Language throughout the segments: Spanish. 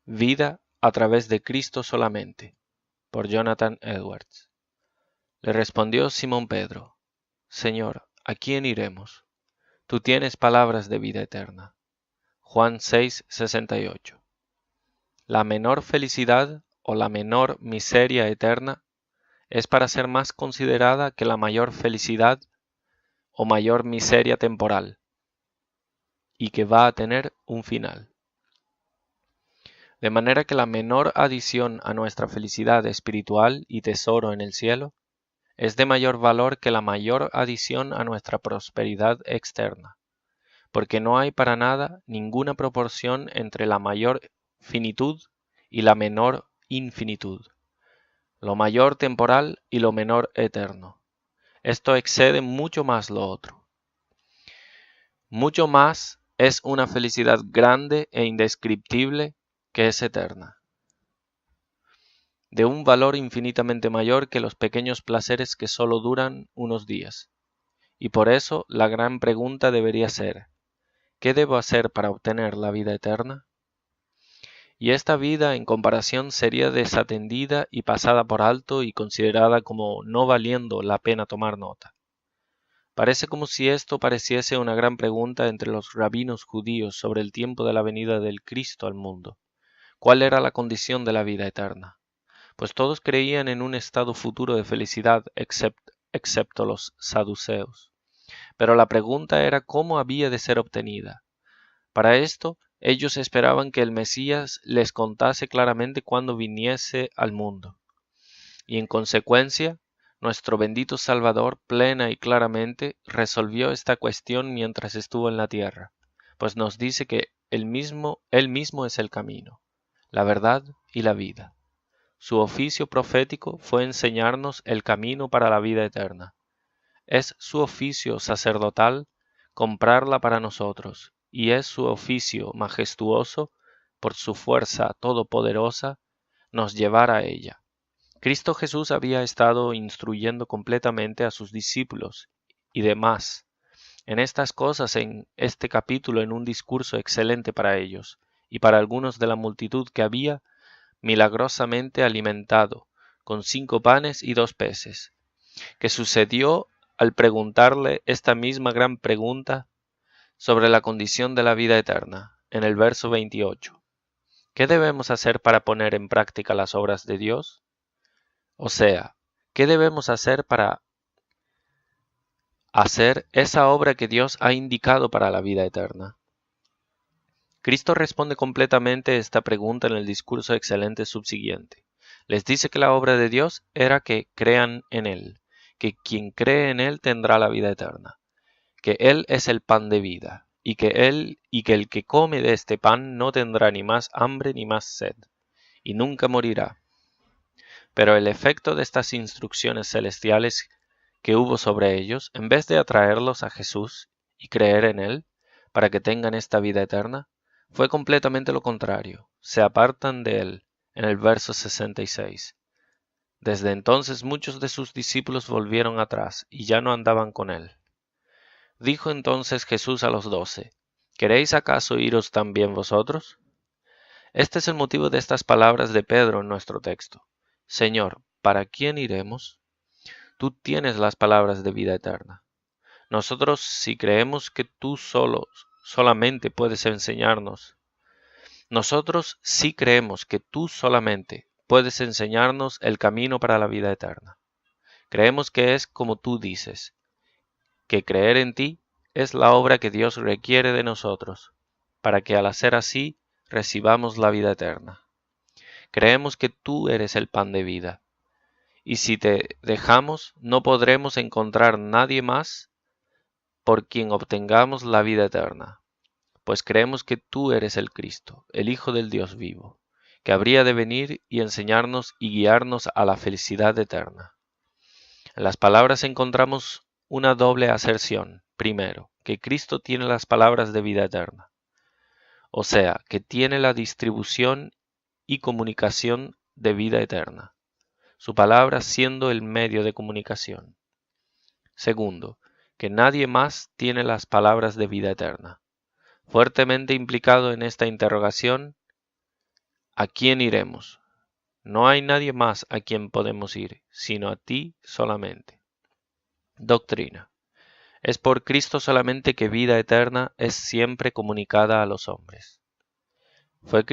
Vida a través de Cristo solamente, por Jonathan Edwards. Le respondió Simón Pedro: Señor, ¿a quién iremos? Tú tienes palabras de vida eterna. Juan 6:68. La menor felicidad o la menor miseria eterna es para ser más considerada que la mayor felicidad o mayor miseria temporal, y que va a tener un final. De manera que la menor adición a nuestra felicidad espiritual y tesoro en el cielo es de mayor valor que la mayor adición a nuestra prosperidad externa, porque no hay para nada ninguna proporción entre la mayor finitud y la menor infinitud, lo mayor temporal y lo menor eterno. Esto excede mucho más lo otro. Mucho más es una felicidad grande e indescriptible que es eterna, de un valor infinitamente mayor que los pequeños placeres que solo duran unos días. Y por eso la gran pregunta debería ser: ¿qué debo hacer para obtener la vida eterna? Y esta vida en comparación sería desatendida y pasada por alto y considerada como no valiendo la pena tomar nota. Parece como si esto pareciese una gran pregunta entre los rabinos judíos sobre el tiempo de la venida del Cristo al mundo. ¿Cuál era la condición de la vida eterna? Pues todos creían en un estado futuro de felicidad, excepto los saduceos. Pero la pregunta era cómo había de ser obtenida. Para esto, ellos esperaban que el Mesías les contase claramente cuándo viniese al mundo. Y en consecuencia, nuestro bendito Salvador plena y claramente resolvió esta cuestión mientras estuvo en la tierra, pues nos dice que él mismo es el camino, la verdad y la vida. Su oficio profético fue enseñarnos el camino para la vida eterna. Es su oficio sacerdotal comprarla para nosotros, y es su oficio majestuoso, por su fuerza todopoderosa, nos llevar a ella. Cristo Jesús había estado instruyendo completamente a sus discípulos y demás en estas cosas en este capítulo en un discurso excelente para ellos y para algunos de la multitud que había milagrosamente alimentado con 5 panes y 2 peces, que sucedió al preguntarle esta misma gran pregunta sobre la condición de la vida eterna, en el verso 28. ¿Qué debemos hacer para poner en práctica las obras de Dios? O sea, ¿qué debemos hacer para hacer esa obra que Dios ha indicado para la vida eterna? Cristo responde completamente esta pregunta en el discurso excelente subsiguiente. Les dice que la obra de Dios era que crean en Él, que quien cree en Él tendrá la vida eterna, que Él es el pan de vida, y que el que come de este pan no tendrá ni más hambre ni más sed, y nunca morirá. Pero el efecto de estas instrucciones celestiales que hubo sobre ellos, en vez de atraerlos a Jesús y creer en Él, para que tengan esta vida eterna, fue completamente lo contrario. Se apartan de Él, en el verso 66. Desde entonces muchos de sus discípulos volvieron atrás y ya no andaban con Él. Dijo entonces Jesús a los 12, ¿queréis acaso iros también vosotros? Este es el motivo de estas palabras de Pedro en nuestro texto. Señor, ¿para quién iremos? Tú tienes las palabras de vida eterna. Nosotros, si creemos que tú solamente puedes enseñarnos, nosotros sí creemos que tú solamente puedes enseñarnos el camino para la vida eterna. Creemos que es como tú dices, que creer en ti es la obra que Dios requiere de nosotros, para que al hacer así recibamos la vida eterna. Creemos que tú eres el pan de vida, y si te dejamos no podremos encontrar nadie más por quien obtengamos la vida eterna, pues creemos que tú eres el Cristo, el Hijo del Dios vivo, que habría de venir y enseñarnos y guiarnos a la felicidad eterna. En las palabras encontramos una doble aserción. Primero, que Cristo tiene las palabras de vida eterna, o sea, que tiene la distribución y comunicación de vida eterna, su palabra siendo el medio de comunicación. Segundo, que nadie más tiene las palabras de vida eterna. Fuertemente implicado en esta interrogación ¿A quién iremos? No hay nadie más a quien podemos ir, sino a ti solamente. Doctrina. Es por Cristo solamente que vida eterna es siempre comunicada a los hombres. Fue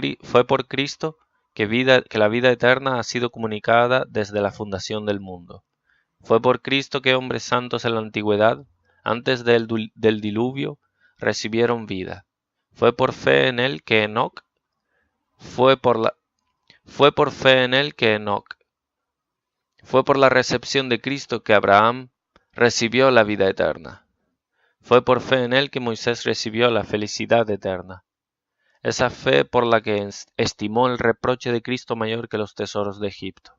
por Cristo que la vida eterna ha sido comunicada desde la fundación del mundo. Fue por Cristo que hombres santos en la antigüedad, antes del diluvio, recibieron vida. Fue por fe en él que Enoc, fue por fe en él que Enoc, fue por la recepción de Cristo que Abraham recibió la vida eterna. Fue por fe en él que Moisés recibió la felicidad eterna. Esa fe por la que estimó el reproche de Cristo mayor que los tesoros de Egipto.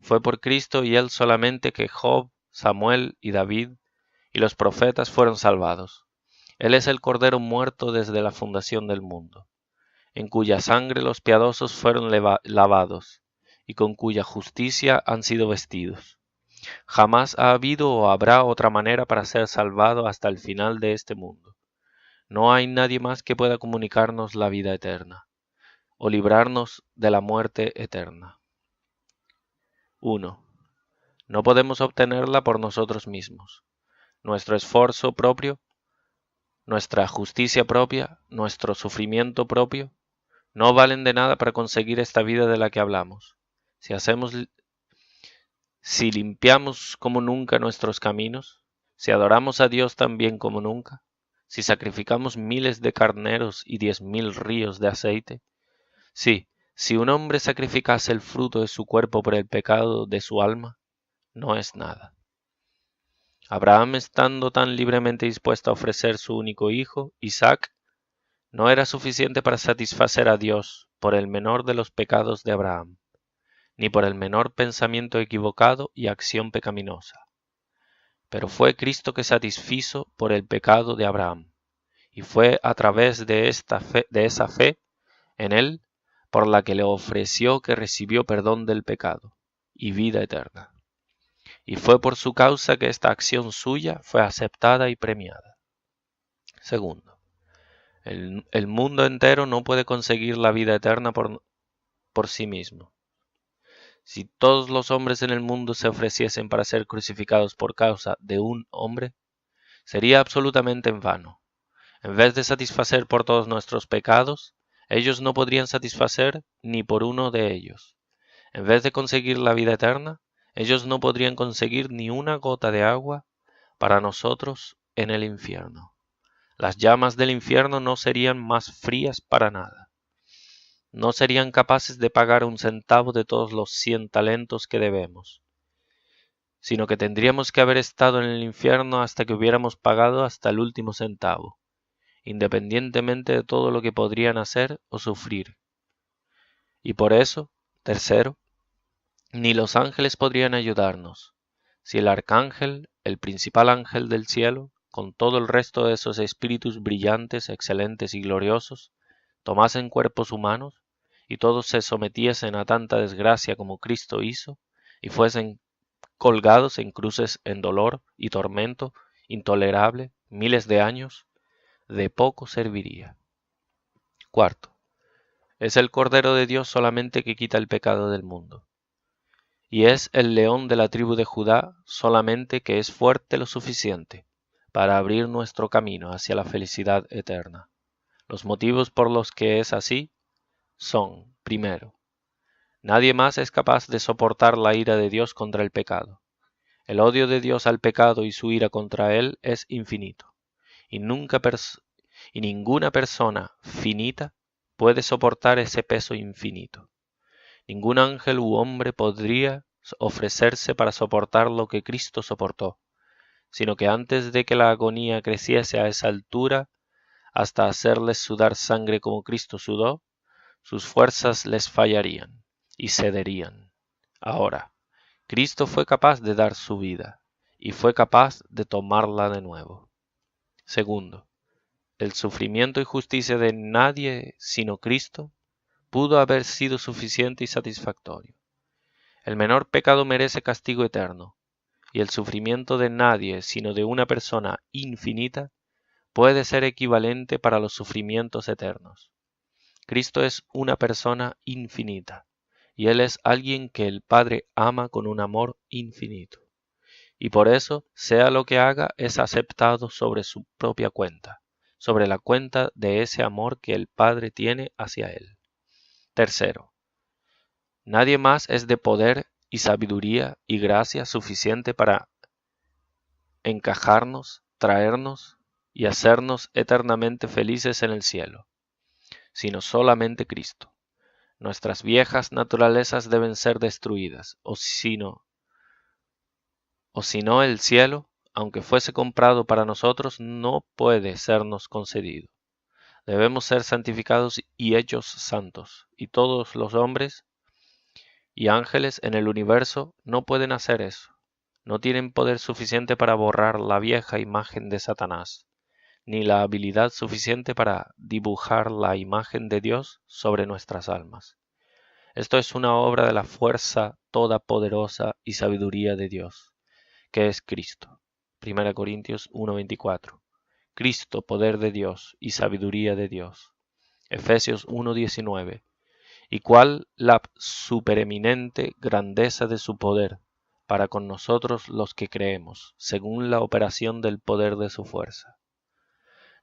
Fue por Cristo y él solamente que Job, Samuel y David y los profetas fueron salvados. Él es el Cordero muerto desde la fundación del mundo, en cuya sangre los piadosos fueron lavados, y con cuya justicia han sido vestidos. Jamás ha habido o habrá otra manera para ser salvado hasta el final de este mundo. No hay nadie más que pueda comunicarnos la vida eterna, o librarnos de la muerte eterna. 1. No podemos obtenerla por nosotros mismos. Nuestro esfuerzo propio, nuestra justicia propia, nuestro sufrimiento propio, no valen de nada para conseguir esta vida de la que hablamos. Si limpiamos como nunca nuestros caminos, si adoramos a Dios tan bien como nunca, si sacrificamos miles de carneros y 10.000 ríos de aceite, sí, si un hombre sacrificase el fruto de su cuerpo por el pecado de su alma, no es nada. Abraham, estando tan libremente dispuesto a ofrecer su único hijo, Isaac, no era suficiente para satisfacer a Dios por el menor de los pecados de Abraham, ni por el menor pensamiento equivocado y acción pecaminosa. Pero fue Cristo que satisfizo por el pecado de Abraham, y fue a través de esa fe en él por la que le ofreció que recibió perdón del pecado y vida eterna. Y fue por su causa que esta acción suya fue aceptada y premiada. Segundo, el mundo entero no puede conseguir la vida eterna por sí mismo. Si todos los hombres en el mundo se ofreciesen para ser crucificados por causa de un hombre, sería absolutamente en vano. En vez de satisfacer por todos nuestros pecados, ellos no podrían satisfacer ni por uno de ellos. En vez de conseguir la vida eterna, ellos no podrían conseguir ni una gota de agua para nosotros en el infierno. Las llamas del infierno no serían más frías para nada. No serían capaces de pagar un centavo de todos los 100 talentos que debemos, sino que tendríamos que haber estado en el infierno hasta que hubiéramos pagado hasta el último centavo, independientemente de todo lo que podrían hacer o sufrir. Y por eso, tercero, ni los ángeles podrían ayudarnos. Si el arcángel, el principal ángel del cielo, con todo el resto de esos espíritus brillantes, excelentes y gloriosos, tomasen cuerpos humanos, y todos se sometiesen a tanta desgracia como Cristo hizo, y fuesen colgados en cruces en dolor y tormento intolerable miles de años, de poco serviría. Cuarto, es el Cordero de Dios solamente que quita el pecado del mundo. Y es el león de la tribu de Judá solamente que es fuerte lo suficiente para abrir nuestro camino hacia la felicidad eterna. Los motivos por los que es así son, primero, nadie más es capaz de soportar la ira de Dios contra el pecado. El odio de Dios al pecado y su ira contra él es infinito, y ninguna persona finita puede soportar ese peso infinito. Ningún ángel u hombre podría ofrecerse para soportar lo que Cristo soportó, sino que antes de que la agonía creciese a esa altura, hasta hacerles sudar sangre como Cristo sudó, sus fuerzas les fallarían y cederían. Ahora, Cristo fue capaz de dar su vida, y fue capaz de tomarla de nuevo. Segundo, el sufrimiento y justicia de nadie sino Cristo pudo haber sido suficiente y satisfactorio. El menor pecado merece castigo eterno, y el sufrimiento de nadie sino de una persona infinita puede ser equivalente para los sufrimientos eternos. Cristo es una persona infinita, y Él es alguien que el Padre ama con un amor infinito. Y por eso, sea lo que haga, es aceptado sobre su propia cuenta, sobre la cuenta de ese amor que el Padre tiene hacia Él. Tercero, nadie más es de poder y sabiduría y gracia suficiente para encajarnos, traernos y hacernos eternamente felices en el cielo, sino solamente Cristo. Nuestras viejas naturalezas deben ser destruidas, o si no el cielo, aunque fuese comprado para nosotros, no puede sernos concedido. Debemos ser santificados y hechos santos, y todos los hombres y ángeles en el universo no pueden hacer eso. No tienen poder suficiente para borrar la vieja imagen de Satanás, ni la habilidad suficiente para dibujar la imagen de Dios sobre nuestras almas. Esto es una obra de la fuerza todopoderosa y sabiduría de Dios, que es Cristo. 1 Corintios 1:24. Cristo, poder de Dios y sabiduría de Dios. Efesios 1:19. Y cuál la supereminente grandeza de su poder para con nosotros los que creemos, según la operación del poder de su fuerza.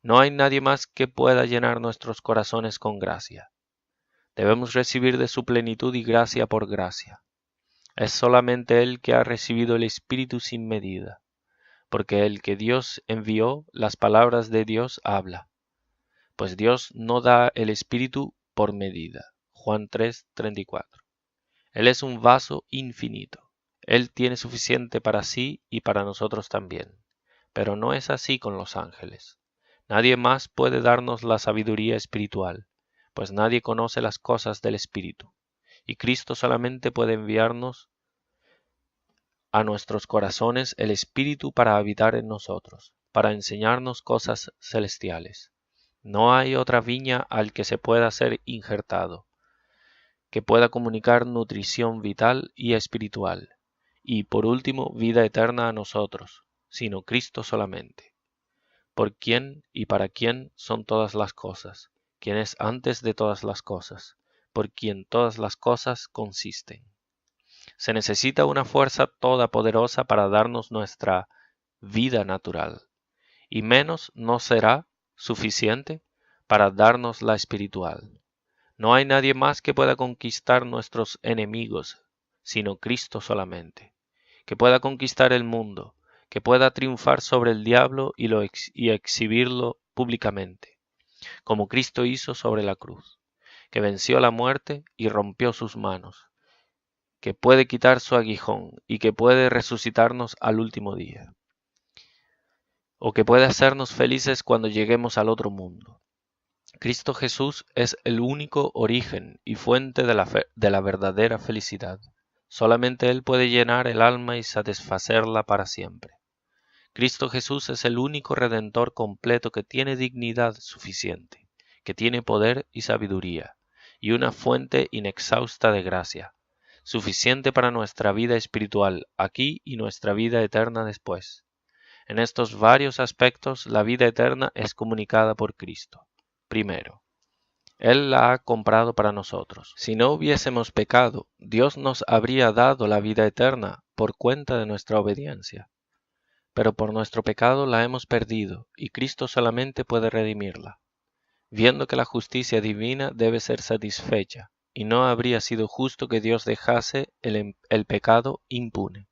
No hay nadie más que pueda llenar nuestros corazones con gracia. Debemos recibir de su plenitud y gracia por gracia. Es solamente Él que ha recibido el Espíritu sin medida, porque el que Dios envió, las palabras de Dios habla, pues Dios no da el Espíritu por medida. Juan 3:34. Él es un vaso infinito. Él tiene suficiente para sí y para nosotros también. Pero no es así con los ángeles. Nadie más puede darnos la sabiduría espiritual, pues nadie conoce las cosas del Espíritu. Y Cristo solamente puede enviarnos a nuestros corazones el Espíritu para habitar en nosotros, para enseñarnos cosas celestiales. No hay otra viña al que se pueda ser injertado, que pueda comunicar nutrición vital y espiritual, y por último vida eterna a nosotros, sino Cristo solamente, por quien y para quien son todas las cosas, quien es antes de todas las cosas, por quien todas las cosas consisten. Se necesita una fuerza todopoderosa para darnos nuestra vida natural, y menos no será suficiente para darnos la espiritual. No hay nadie más que pueda conquistar nuestros enemigos, sino Cristo solamente, que pueda conquistar el mundo, que pueda triunfar sobre el diablo y exhibirlo públicamente, como Cristo hizo sobre la cruz, que venció la muerte y rompió sus manos, que puede quitar su aguijón y que puede resucitarnos al último día, o que puede hacernos felices cuando lleguemos al otro mundo. Cristo Jesús es el único origen y fuente de la verdadera felicidad. Solamente Él puede llenar el alma y satisfacerla para siempre. Cristo Jesús es el único Redentor completo que tiene dignidad suficiente, que tiene poder y sabiduría, y una fuente inexhausta de gracia, suficiente para nuestra vida espiritual aquí y nuestra vida eterna después. En estos varios aspectos, la vida eterna es comunicada por Cristo. Primero, Él la ha comprado para nosotros. Si no hubiésemos pecado, Dios nos habría dado la vida eterna por cuenta de nuestra obediencia. Pero por nuestro pecado la hemos perdido, y Cristo solamente puede redimirla, viendo que la justicia divina debe ser satisfecha, y no habría sido justo que Dios dejase el pecado impune.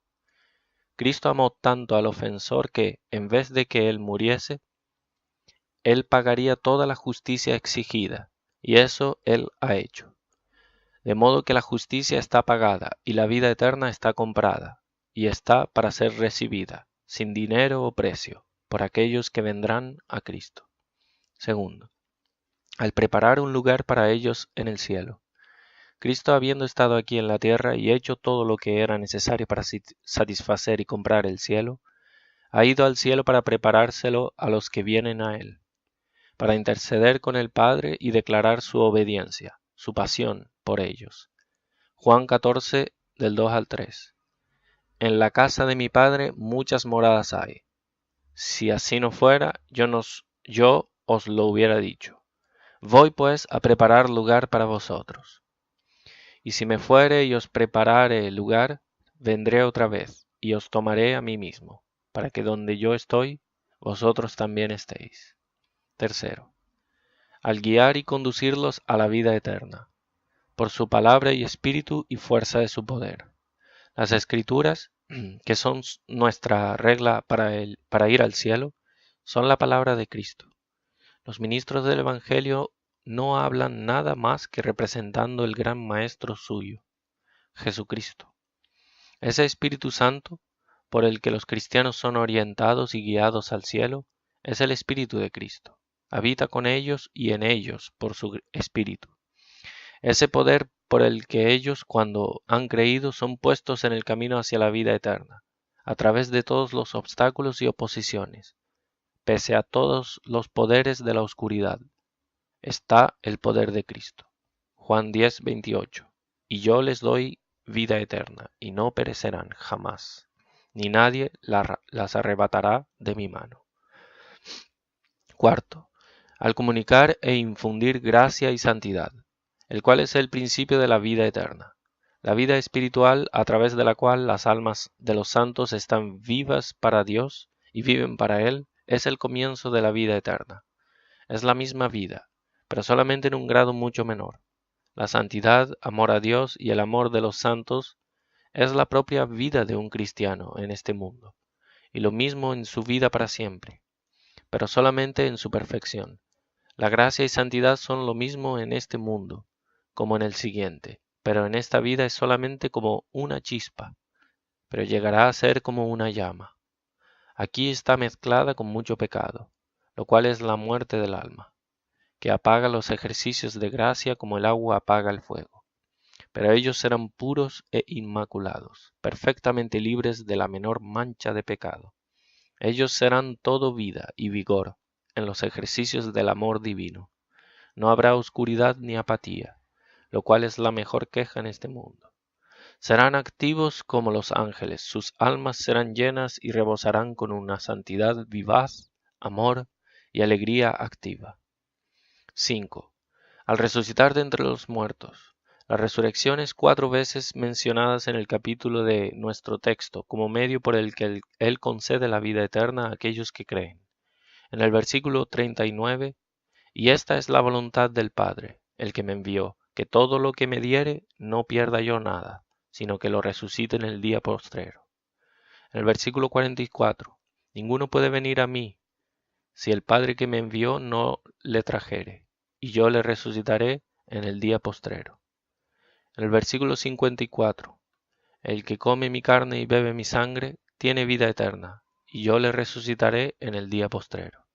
Cristo amó tanto al ofensor que, en vez de que él muriese, Él pagaría toda la justicia exigida, y eso Él ha hecho. De modo que la justicia está pagada y la vida eterna está comprada, y está para ser recibida, sin dinero o precio, por aquellos que vendrán a Cristo. Segundo, al preparar un lugar para ellos en el cielo. Cristo, habiendo estado aquí en la tierra y hecho todo lo que era necesario para satisfacer y comprar el cielo, ha ido al cielo para preparárselo a los que vienen a Él, para interceder con el Padre y declarar su obediencia, su pasión por ellos. Juan 14, del 2 al 3. En la casa de mi Padre muchas moradas hay. Si así no fuera, yo os lo hubiera dicho, Voy pues a preparar lugar para vosotros. Y si me fuere y os preparare lugar, vendré otra vez, y os tomaré a mí mismo, para que donde yo estoy, vosotros también estéis. Tercero, al guiar y conducirlos a la vida eterna, por su palabra y espíritu y fuerza de su poder. Las Escrituras, que son nuestra regla para ir al cielo, son la palabra de Cristo. Los ministros del Evangelio no hablan nada más que representando el gran Maestro suyo, Jesucristo. Ese Espíritu Santo, por el que los cristianos son orientados y guiados al cielo, es el Espíritu de Cristo. Habita con ellos y en ellos por su Espíritu. Ese poder por el que ellos, cuando han creído, son puestos en el camino hacia la vida eterna, a través de todos los obstáculos y oposiciones. Pese a todos los poderes de la oscuridad, está el poder de Cristo. Juan 10:28. Y yo les doy vida eterna, y no perecerán jamás, ni nadie las arrebatará de mi mano. Cuarto, al comunicar e infundir gracia y santidad, el cual es el principio de la vida eterna. La vida espiritual a través de la cual las almas de los santos están vivas para Dios y viven para Él, es el comienzo de la vida eterna. Es la misma vida, pero solamente en un grado mucho menor. La santidad, amor a Dios y el amor de los santos es la propia vida de un cristiano en este mundo, y lo mismo en su vida para siempre, pero solamente en su perfección. La gracia y santidad son lo mismo en este mundo como en el siguiente, pero en esta vida es solamente como una chispa, pero llegará a ser como una llama. Aquí está mezclada con mucho pecado, lo cual es la muerte del alma, que apaga los ejercicios de gracia como el agua apaga el fuego. Pero ellos serán puros e inmaculados, perfectamente libres de la menor mancha de pecado. Ellos serán todo vida y vigor en los ejercicios del amor divino. No habrá oscuridad ni apatía, lo cual es la mejor queja en este mundo. Serán activos como los ángeles, sus almas serán llenas y rebosarán con una santidad vivaz, amor y alegría activa. 5. Al resucitar de entre los muertos. Las resurrecciones 4 veces mencionadas en el capítulo de nuestro texto como medio por el que Él concede la vida eterna a aquellos que creen. En el versículo 39, y esta es la voluntad del Padre, el que me envió, que todo lo que me diere no pierda yo nada, sino que lo resucite en el día postrero. En el versículo 44, ninguno puede venir a mí, si el Padre que me envió no le trajere, y yo le resucitaré en el día postrero. En el versículo 54, el que come mi carne y bebe mi sangre, tiene vida eterna, y yo le resucitaré en el día postrero.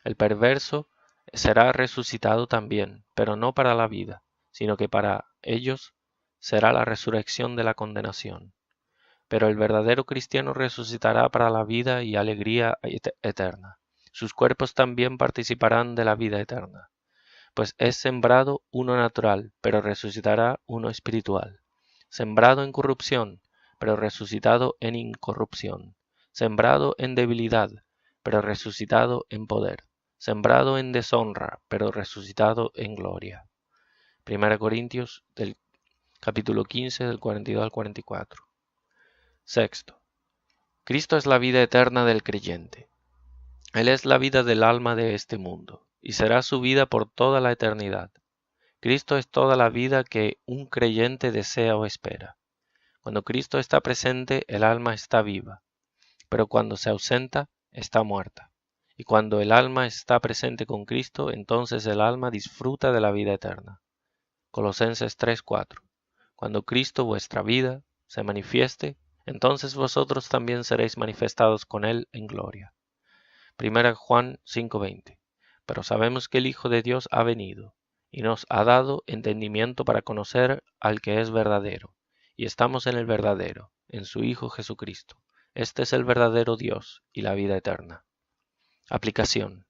El perverso será resucitado también, pero no para la vida, sino que para ellos será la resurrección de la condenación. Pero el verdadero cristiano resucitará para la vida y alegría eterna. Sus cuerpos también participarán de la vida eterna, pues es sembrado uno natural, pero resucitará uno espiritual. Sembrado en corrupción, pero resucitado en incorrupción. Sembrado en debilidad, pero resucitado en poder. Sembrado en deshonra, pero resucitado en gloria. 1 Corintios del capítulo 15 del 42 al 44. Sexto, Cristo es la vida eterna del creyente. Él es la vida del alma de este mundo, y será su vida por toda la eternidad. Cristo es toda la vida que un creyente desea o espera. Cuando Cristo está presente, el alma está viva, pero cuando se ausenta, está muerta. Y cuando el alma está presente con Cristo, entonces el alma disfruta de la vida eterna. Colosenses 3:4. Cuando Cristo, vuestra vida, se manifieste, entonces vosotros también seréis manifestados con Él en gloria. 1 Juan 5:20. Pero sabemos que el Hijo de Dios ha venido, y nos ha dado entendimiento para conocer al que es verdadero, y estamos en el verdadero, en su Hijo Jesucristo. Este es el verdadero Dios y la vida eterna. Aplicación.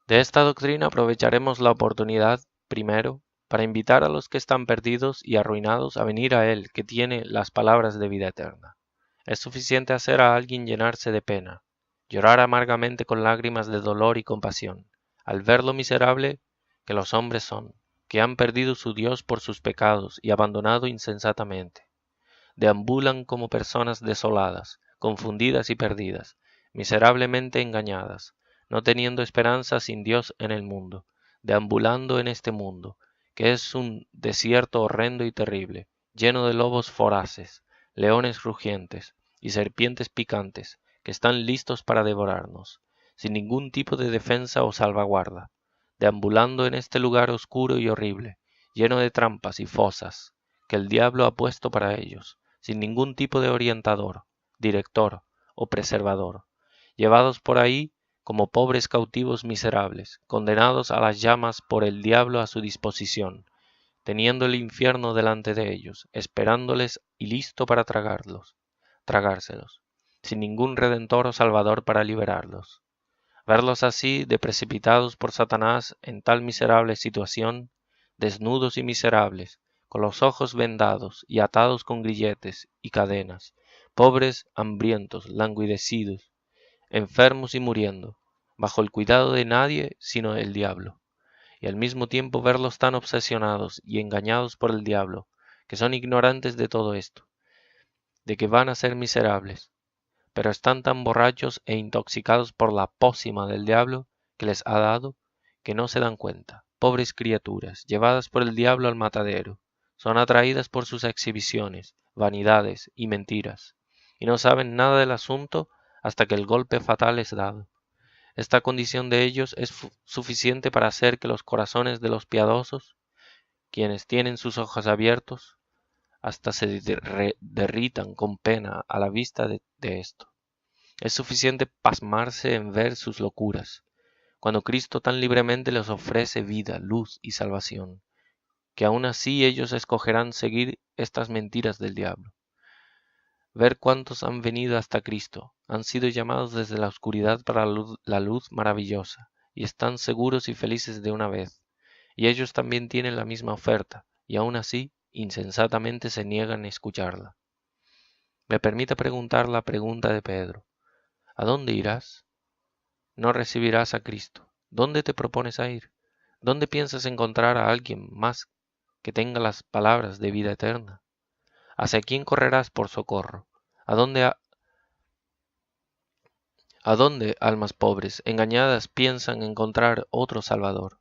De esta doctrina aprovecharemos la oportunidad, primero, para invitar a los que están perdidos y arruinados a venir a Él, que tiene las palabras de vida eterna. Es suficiente hacer a alguien llenarse de pena, llorar amargamente con lágrimas de dolor y compasión, al ver lo miserable que los hombres son, que han perdido su Dios por sus pecados y abandonado insensatamente. Deambulan como personas desoladas, confundidas y perdidas, miserablemente engañadas, no teniendo esperanza sin Dios en el mundo, deambulando en este mundo, que es un desierto horrendo y terrible, lleno de lobos voraces, leones rugientes y serpientes picantes, que están listos para devorarnos, sin ningún tipo de defensa o salvaguarda, deambulando en este lugar oscuro y horrible, lleno de trampas y fosas, que el diablo ha puesto para ellos, sin ningún tipo de orientador, director o preservador, llevados por ahí como pobres cautivos miserables, condenados a las llamas por el diablo a su disposición, teniendo el infierno delante de ellos, esperándoles y listo para tragárselos, sin ningún redentor o salvador para liberarlos. Verlos así, de precipitados por Satanás en tal miserable situación, desnudos y miserables, con los ojos vendados y atados con grilletes y cadenas, pobres, hambrientos, languidecidos, enfermos y muriendo, bajo el cuidado de nadie sino el diablo, y al mismo tiempo verlos tan obsesionados y engañados por el diablo, que son ignorantes de todo esto, de que van a ser miserables, pero están tan borrachos e intoxicados por la pócima del diablo que les ha dado, que no se dan cuenta. Pobres criaturas, llevadas por el diablo al matadero, son atraídas por sus exhibiciones, vanidades y mentiras, y no saben nada del asunto hasta que el golpe fatal es dado. Esta condición de ellos es suficiente para hacer que los corazones de los piadosos, quienes tienen sus ojos abiertos, hasta se derritan con pena a la vista de esto. Es suficiente pasmarse en ver sus locuras, cuando Cristo tan libremente les ofrece vida, luz y salvación, que aun así ellos escogerán seguir estas mentiras del diablo. Ver cuántos han venido hasta Cristo, han sido llamados desde la oscuridad para la luz maravillosa, y están seguros y felices de una vez, y ellos también tienen la misma oferta, y aun así insensatamente se niegan a escucharla. Me permite preguntar la pregunta de Pedro: ¿a dónde irás? No recibirás a Cristo. ¿Dónde te propones a ir? ¿Dónde piensas encontrar a alguien más que tenga las palabras de vida eterna? ¿Hacia quién correrás por socorro? ¿A dónde almas pobres, engañadas, piensan encontrar otro Salvador?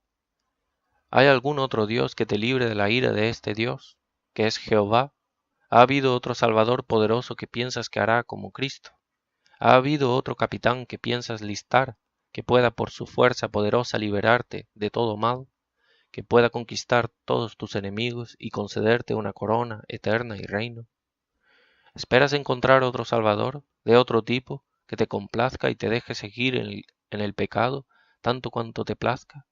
¿Hay algún otro Dios que te libre de la ira de este Dios, que es Jehová? ¿Ha habido otro Salvador poderoso que piensas que hará como Cristo? ¿Ha habido otro capitán que piensas listar, que pueda por su fuerza poderosa liberarte de todo mal, que pueda conquistar todos tus enemigos y concederte una corona eterna y reino? ¿Esperas encontrar otro Salvador, de otro tipo, que te complazca y te deje seguir en el pecado tanto cuanto te plazca?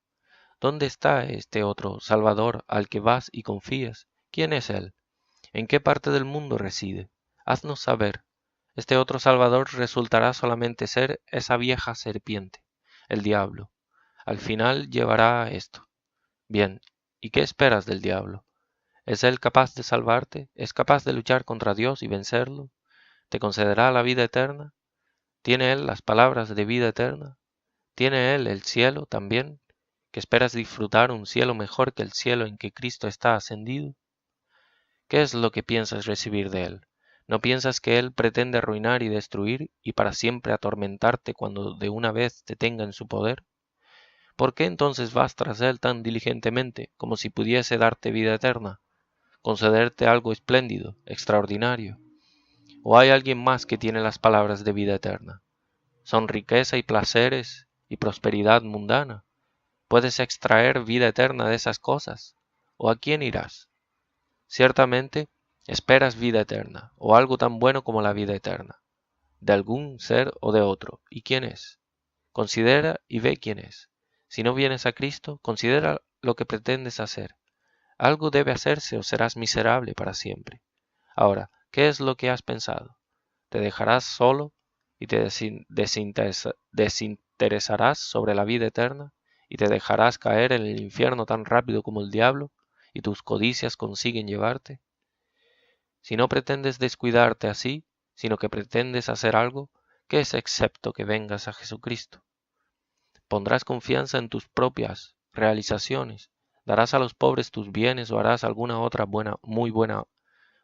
¿Dónde está este otro Salvador al que vas y confías? ¿Quién es Él? ¿En qué parte del mundo reside? Haznos saber. Este otro Salvador resultará solamente ser esa vieja serpiente, el diablo. Al final llevará a esto. Bien, ¿y qué esperas del diablo? ¿Es él capaz de salvarte? ¿Es capaz de luchar contra Dios y vencerlo? ¿Te concederá la vida eterna? ¿Tiene él las palabras de vida eterna? ¿Tiene él el cielo también? ¿Que esperas disfrutar un cielo mejor que el cielo en que Cristo está ascendido? ¿Qué es lo que piensas recibir de él? ¿No piensas que él pretende arruinar y destruir y para siempre atormentarte cuando de una vez te tenga en su poder? ¿Por qué entonces vas tras él tan diligentemente, como si pudiese darte vida eterna, concederte algo espléndido, extraordinario? ¿O hay alguien más que tiene las palabras de vida eterna? ¿Son riqueza y placeres y prosperidad mundana? ¿Puedes extraer vida eterna de esas cosas? ¿O a quién irás? Ciertamente, esperas vida eterna, o algo tan bueno como la vida eterna, de algún ser o de otro. ¿Y quién es? Considera y ve quién es. Si no vienes a Cristo, considera lo que pretendes hacer. Algo debe hacerse o serás miserable para siempre. Ahora, ¿qué es lo que has pensado? ¿Te dejarás solo y te desinteresarás sobre la vida eterna y te dejarás caer en el infierno tan rápido como el diablo y tus codicias consiguen llevarte? Si no pretendes descuidarte así, sino que pretendes hacer algo, ¿qué es excepto que vengas a Jesucristo? Pondrás confianza en tus propias realizaciones. Darás a los pobres tus bienes o harás alguna otra muy buena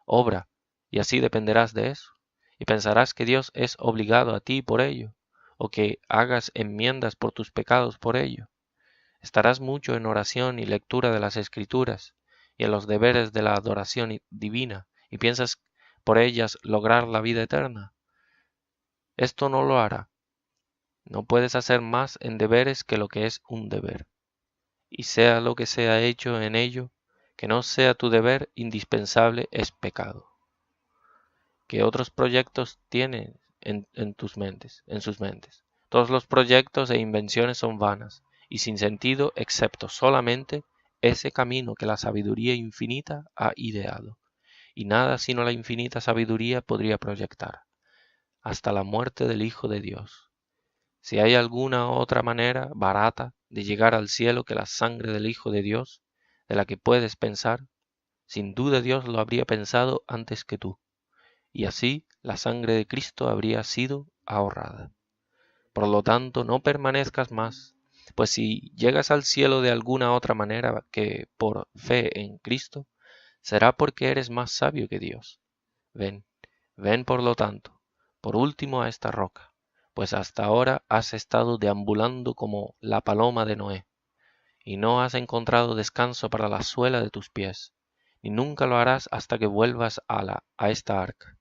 obra, y así dependerás de eso. Y pensarás que Dios es obligado a ti por ello, o que hagas enmiendas por tus pecados por ello. Estarás mucho en oración y lectura de las Escrituras, y en los deberes de la adoración divina, y piensas por ellas lograr la vida eterna. Esto no lo hará. No puedes hacer más en deberes que lo que es un deber. Y sea lo que sea hecho en ello, que no sea tu deber indispensable es pecado. ¿Qué otros proyectos tienen en sus mentes? Todos los proyectos e invenciones son vanas y sin sentido, excepto solamente ese camino que la sabiduría infinita ha ideado, y nada sino la infinita sabiduría podría proyectar, hasta la muerte del Hijo de Dios. Si hay alguna otra manera barata de llegar al cielo que la sangre del Hijo de Dios, de la que puedes pensar, sin duda Dios lo habría pensado antes que tú, y así la sangre de Cristo habría sido ahorrada. Por lo tanto, no permanezcas más, pues si llegas al cielo de alguna otra manera que por fe en Cristo, será porque eres más sabio que Dios. Ven, ven por lo tanto, por último a esta roca, pues hasta ahora has estado deambulando como la paloma de Noé, y no has encontrado descanso para la suela de tus pies, ni nunca lo harás hasta que vuelvas a esta arca.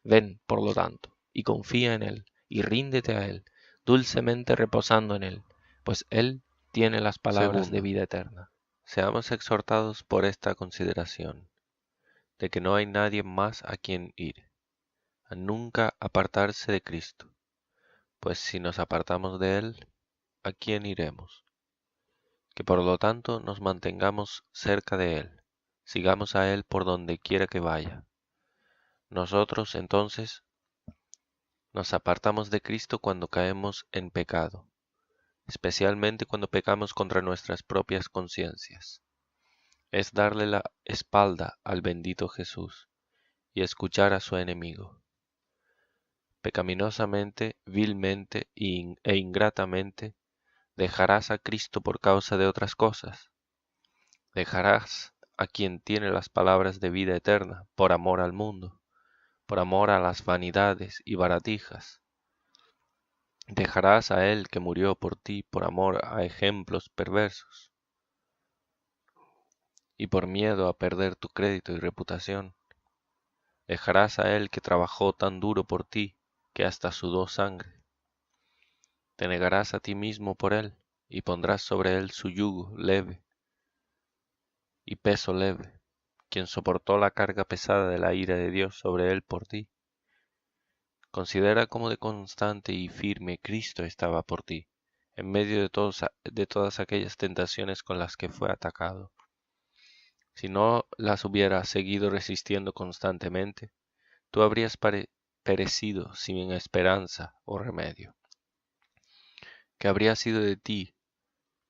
Ven, por lo tanto, y confía en Él, y ríndete a Él, dulcemente reposando en Él, pues Él tiene las palabras de Segundo, vida eterna. seamos exhortados por esta consideración, de que no hay nadie más a quien ir, a nunca apartarse de Cristo, pues si nos apartamos de Él, ¿a quién iremos? Que por lo tanto nos mantengamos cerca de Él, sigamos a Él por donde quiera que vaya. Nosotros entonces nos apartamos de Cristo cuando caemos en pecado, especialmente cuando pecamos contra nuestras propias conciencias. Es darle la espalda al bendito Jesús y escuchar a su enemigo. Pecaminosamente, vilmente e ingratamente dejarás a Cristo por causa de otras cosas. Dejarás a quien tiene las palabras de vida eterna por amor al mundo, por amor a las vanidades y baratijas. Dejarás a él que murió por ti por amor a ejemplos perversos y por miedo a perder tu crédito y reputación. Dejarás a él que trabajó tan duro por ti que hasta sudó sangre. Te negarás a ti mismo por él y pondrás sobre él su yugo leve y peso leve, quien soportó la carga pesada de la ira de Dios sobre él por ti. Considera cómo de constante y firme Cristo estaba por ti, en medio de todas aquellas tentaciones con las que fue atacado. Si no las hubiera seguido resistiendo constantemente, tú habrías perecido sin esperanza o remedio. ¿Qué habría sido de ti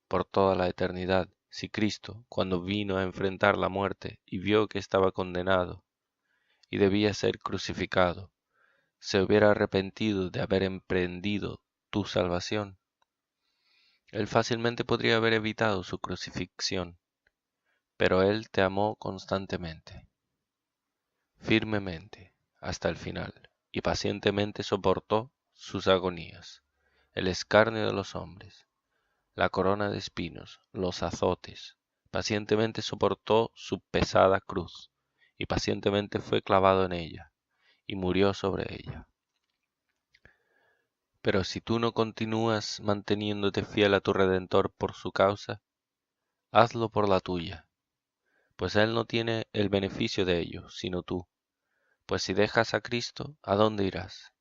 por toda la eternidad si Cristo, cuando vino a enfrentar la muerte y vio que estaba condenado y debía ser crucificado, se hubiera arrepentido de haber emprendido tu salvación? Él fácilmente podría haber evitado su crucifixión, pero Él te amó constantemente, firmemente, hasta el final, y pacientemente soportó sus agonías, el escarnio de los hombres, la corona de espinos, los azotes. Pacientemente soportó su pesada cruz, y pacientemente fue clavado en ella, y murió sobre ella. Pero si tú no continúas manteniéndote fiel a tu Redentor por su causa, hazlo por la tuya, pues Él no tiene el beneficio de ello, sino tú. Pues si dejas a Cristo, ¿a dónde irás?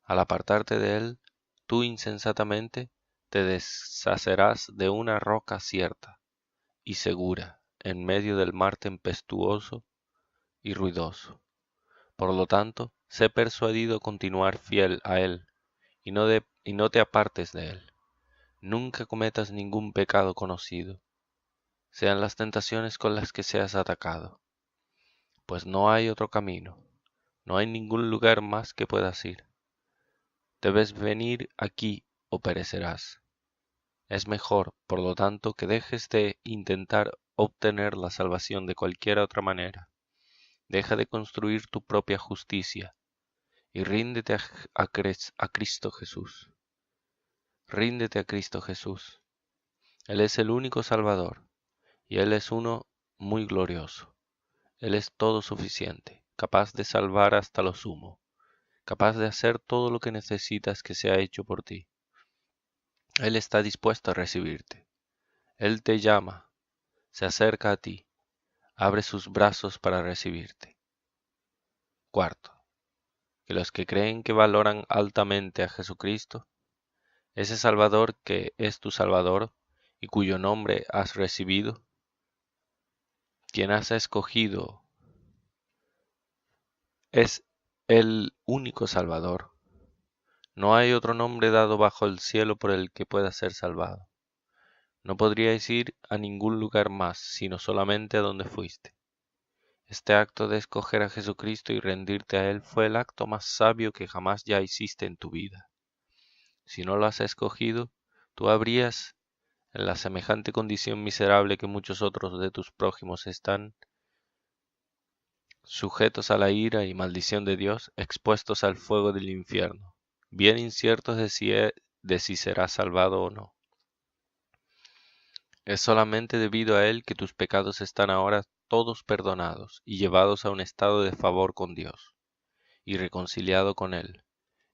Al apartarte de Él, tú insensatamente te deshacerás de una roca cierta y segura en medio del mar tempestuoso y ruidoso. Por lo tanto, sé persuadido a continuar fiel a Él y no te apartes de Él. Nunca cometas ningún pecado conocido, sean las tentaciones con las que seas atacado, pues no hay otro camino, no hay ningún lugar más que puedas ir. Debes venir aquí o perecerás. Es mejor, por lo tanto, que dejes de intentar obtener la salvación de cualquier otra manera. Deja de construir tu propia justicia y ríndete a Cristo Jesús. Ríndete a Cristo Jesús. Él es el único Salvador, y Él es uno muy glorioso. Él es todo suficiente, capaz de salvar hasta lo sumo, capaz de hacer todo lo que necesitas que sea hecho por ti. Él está dispuesto a recibirte. Él te llama, se acerca a ti, abre sus brazos para recibirte. Cuarto, que los que creen que valoran altamente a Jesucristo, ese Salvador que es tu Salvador y cuyo nombre has recibido, quien has escogido, es el único Salvador. No hay otro nombre dado bajo el cielo por el que pueda ser salvado. No podríais ir a ningún lugar más, sino solamente a donde fuiste. Este acto de escoger a Jesucristo y rendirte a Él fue el acto más sabio que jamás ya hiciste en tu vida. Si no lo has escogido, tú habrías, en la semejante condición miserable que muchos otros de tus prójimos están, sujetos a la ira y maldición de Dios, expuestos al fuego del infierno, bien inciertos de si serás salvado o no. Es solamente debido a Él que tus pecados están ahora todos perdonados y llevados a un estado de favor con Dios, y reconciliado con Él,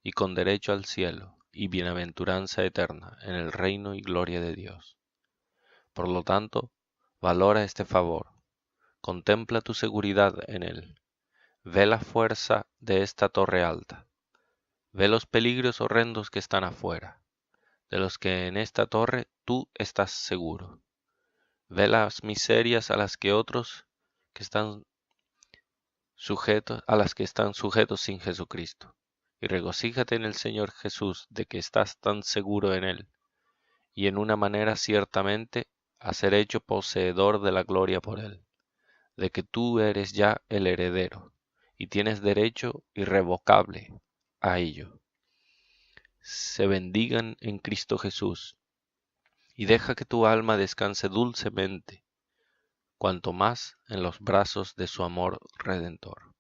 y con derecho al cielo y bienaventuranza eterna en el reino y gloria de Dios. Por lo tanto, valora este favor, contempla tu seguridad en Él, ve la fuerza de esta torre alta, ve los peligros horrendos que están afuera, de los que en esta torre tú estás seguro. Ve las miserias a las que otros que están sujetos sin Jesucristo, y regocíjate en el Señor Jesús de que estás tan seguro en Él, y en una manera ciertamente a ser hecho poseedor de la gloria por Él, de que tú eres ya el heredero, y tienes derecho irrevocable a ello. Se bendigan en Cristo Jesús, y deja que tu alma descanse dulcemente, cuanto más en los brazos de su amor redentor.